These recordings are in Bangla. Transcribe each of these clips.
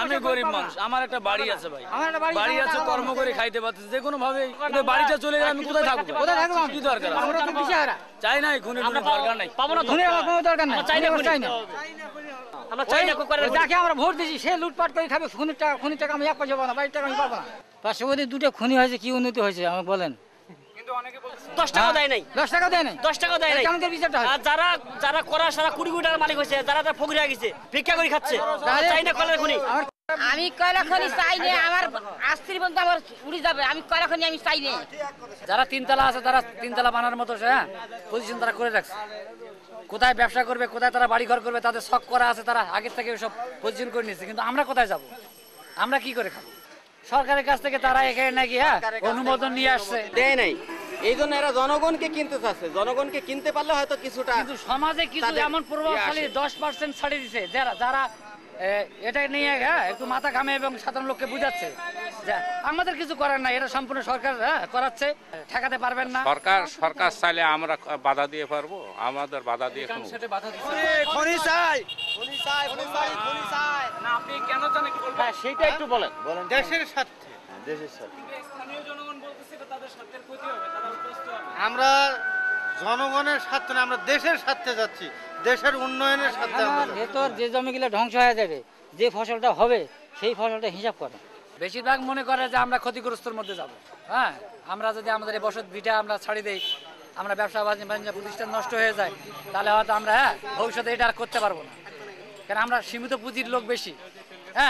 আমি গরিব মানুষ, আমার একটা বাড়ি আছে ভাই, বাড়ি আছে, কর্ম করে খাইতে পারতেছি যে কোনো ভাবে। বাড়িটা চলে গেলে আমি কোথায় থাকবো? কি দরকার? চাই না খুনি, দরকার নাই, পাবো না, দরকার নাই, চাই না, চাই না। যাকে আমরা ভোট দিচ্ছি সে লুটপাট করে খাবে, খুনির টাকা আমি এক পয়সা পাবো না, বাড়ির টাকা আমি পাবো না। পার্শ্ববর্তী দুটো খুনি হয়েছে, কি উন্নতি হয়েছে আমাকে বলেন? 10 টাকা দেয় নাই, 10 টাকা দেয় নাই, 10 টাকা দেয় নাই। কেমন বিচারটা হয়? আর যারা করা সারা কোটি কোটি টাকার মালিক হয়েছে, যারা ফকির হয়ে গেছে, ভিক্ষা করে খাচ্ছে, চাই না কয়লা খনি। আমি কয়লা খনি চাই না, আমার আস্তির বন্ধু আমার উড়ে যাবে, আমি কয়লা খনি আমি চাই না। যারা তিনতলা আছে তারা তিনতলা বানানোর মতো পজিশন তারা করে রাখছে। কোথায় ব্যবসা করবে, কোথায় তারা বাড়ি ঘর করবে, তাদের শখ করা আছে, তারা আগের থেকে সব পজিশন করে নিয়েছে। কিন্তু আমরা কোথায় যাব? আমরা কি করে খাবো? সরকারের কাছ থেকে তারা এখানে নাকি অনুমোদন নিয়ে আসছে, দেয় নাই। এই জন্য এরা জনগণকে কিনতে চাচ্ছে, জনগণকে কিনতে পারলে হয়তো কিছুটা। কিন্তু সমাজে কিছু এমন প্রভাবশালী 10% ছাড়িয়ে দিচ্ছে, যারা এটা নিয়ে একটু মাথা ঘামে এবং সাধারণ লোককে বুঝাচ্ছে যে আমাদের কিছু করার নাই, এটা সম্পূর্ণ সরকার করাচ্ছে, ঠেকাতে পারবেন না। সরকার চাইলে আমরা বাধা দিয়ে পারবো? আমাদের বাধা দিয়ে খনি চাই, খনি চাই, খনি চাই, খনি চাই না। আপনি কেন জানেন কি বলবেন? হ্যাঁ সেটা একটু বলেন। দেশের স্বার্থে, দেশের স্বার্থে। স্থানীয় জনগণ বলতেছে এটা তাদের স্বার্থের ক্ষতি হবে, তারা কষ্ট হবে। আমরা জনগণের স্বার্থে না, আমরা দেশের স্বার্থে যাচ্ছি, দেশের উন্নয়নের স্বার্থে। ভেতর যে জমিগুলো ধ্বংস হয়ে যাবে, যে ফসলটা হবে সেই ফসলটা হিসাব করে। বেশিরভাগ মনে করে যে আমরা ক্ষতিগ্রস্তর মধ্যে যাব। হ্যাঁ, আমরা যদি আমাদের এই বসত ভিটা আমরা ছাড়ি দেই, আমরা ব্যবসা বাণিজ্য প্রতিষ্ঠান নষ্ট হয়ে যায়, তাহলে হয়তো আমরা ভবিষ্যতে এটা আর করতে পারবো না। কারণ আমরা সীমিত পুঁজির লোক বেশি।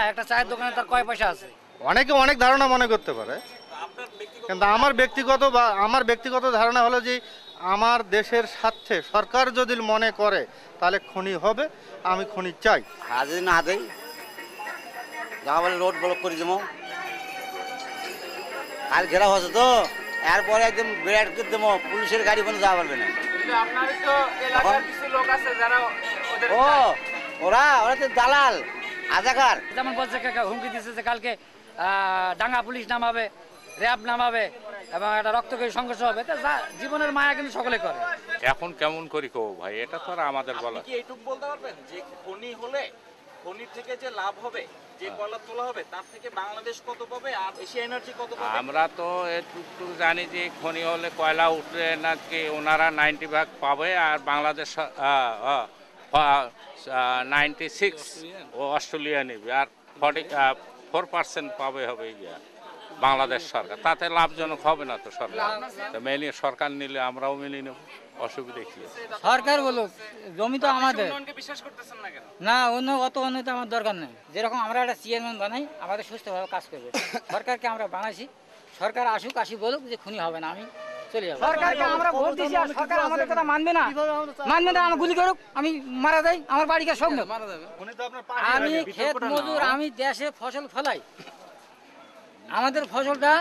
একটা চায়ের দোকানে তার কয় পয়সা আছে? অনেকে অনেক ধারণা মনে করতে পারে, কিন্তু আমার ব্যক্তিগত ধারণা হলো যে আমার দেশের স্বার্থে সরকার যদি মনে করে তাহলে খনি হবে, আমি খনি চাই। আর যদি না দেয় যা বলে রোড ব্লক করে দেবো, আর ঘেরা হচ্ছে তো এরপরে একদম বিরাট করে দেবো, পুলিশের গাড়ি কোনো যাওয়া পারবে না। ওরা তো দালাল আজাকার। যেমন বলছে হুমকি দিচ্ছে যে কালকে ডাঙ্গা পুলিশ নামাবে, র্যাব নামাবে এবং একটা রক্তক্ষয়ী সংঘর্ষ হবে। জীবনের মায়া কিন্তু সকলে করে। এখন কেমন করি কো ভাই, এটা তো আর আমাদের বলা। কি এইটুকু বলতে পারবেন যে খনি হলে খনি থেকে যে লাভ হবে, যে কয়লা তোলা হবে, তার থেকে বাংলাদেশ কত পাবে আর এশিয়া এনার্জি কত পাবে? আমরা তো একটু জানি যে খনি হলে কয়লা উঠলে নাকি ওনারা 90 ভাগ পাবে, আর বাংলাদেশ 96 ও অস্ট্রেলিয়া নেবে, আর 44% পাবে হবে বাংলাদেশ সরকার। তাতে লাভজনক হবে না তো সরকার। মেনে সরকার নিলে আমরাও মেনে নেব, অসুবিধা কি? সরকার বলুক, জমি তো আমাদের। বিশ্বাস করতেছেন না কেন? না, অত উন্নতি আমার দরকার নেই। যেরকম আমরা একটা চেয়ারম্যান বানাই, আমাদের সুস্থভাবে কাজ করবে। সরকারকে আমরা বানাইছি, সরকার আসি বলুক যে খুনি হবে না, আমি চলে যাবো। সরকারকে আমরা ভোট দিয়েছি, আর সরকার আমাদের কথা মানবে না, আমি গুলি করুক, আমি মারা যাই, আমার বাড়িকে সব নেব। আমি ক্ষেত মজুর, আমি দেশে ফসল ফলাই, আমাদের ফসলটা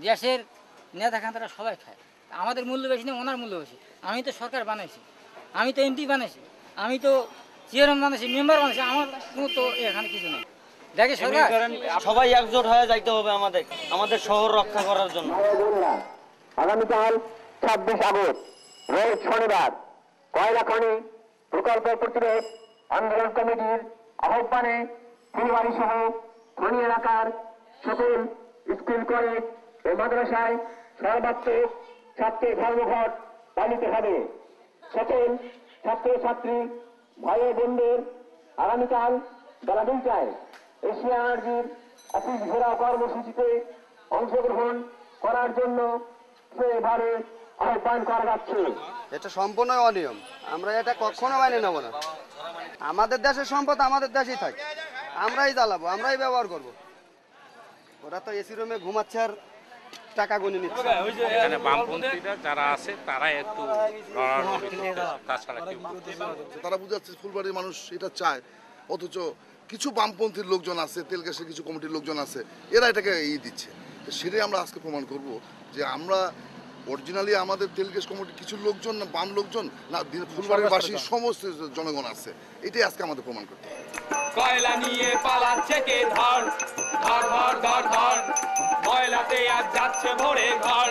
দেশের নেতা খান্তারা সবাই খায়। আমাদের মূল্য বেশি না, ওনার মূল্য বেশি। আমি তো সরকার বানাইছি, আমি তো এমপি বানাইছি, আমি তো চেয়ারম্যান বানাইছি, মেম্বার বানাইছি, আমার কোনো তো এখানে কিছু নেই। দেখে সরকার সবাই একজোট হয়ে যাইতে হবে আমাদের শহর রক্ষা করার জন্য। আগামীকাল 26 আগস্ট রোজ শনিবার কয়লা খনি প্রকল্প প্রতিরোধ আন্দোলন কমিটির আহ্বানে ফুলবাড়ি সহ খনি এলাকার সকল স্কুল কলেজ ও মাদ্রাসায় সর্বাত্মক ছাত্রের ধর্মঘট পালিত হবে। সকল ছাত্রছাত্রী ভাই বোনদের আগামীকাল বেলা 2টায় এশিয়া এনার্জির অফিস ঘেরাও কর্মসূচিতে অংশগ্রহণ করার জন্য সেভাবে আহ্বান করা যাচ্ছে। এটা সম্পূর্ণ অনিয়ম, আমরা এটা কখনো মাইনে নেব না। আমাদের দেশের সম্পদ আমাদের দেশেই থাকে, আমরাই জ্বালাবো, আমরাই ব্যবহার করব। ওরা তো এসি রুমে ঘুমাচ্ছে আর টাকা গুনে নিচ্ছে। এখানে বামপন্থীরা যারা আছে তারা একটু তাছাড়া তারা বুঝাচ্ছে ফুলবাড়ির মানুষ এটা চায়, অথচ কিছু বামপন্থীর লোকজন আছে, তেল গ্যাসের কিছু কমিটির লোকজন আছে, এরা এটাকে দিচ্ছে। সেটাই আমরা আজকে প্রমাণ করব যে আমরা অরিজিনালি আমাদের তেল গ্যাস কমিটির কিছু লোকজন না বাম লোকজন না, ফুলবাড়িবাসী সমস্ত জনগণ আছে, এটাই আজকে আমাদের প্রমাণ করতে হবে। কয়লা নিয়ে পালাচ্ছে কে ধর ধর ধর ধর ধর, ময়লাতে আজ যাচ্ছে ভরে ঘর।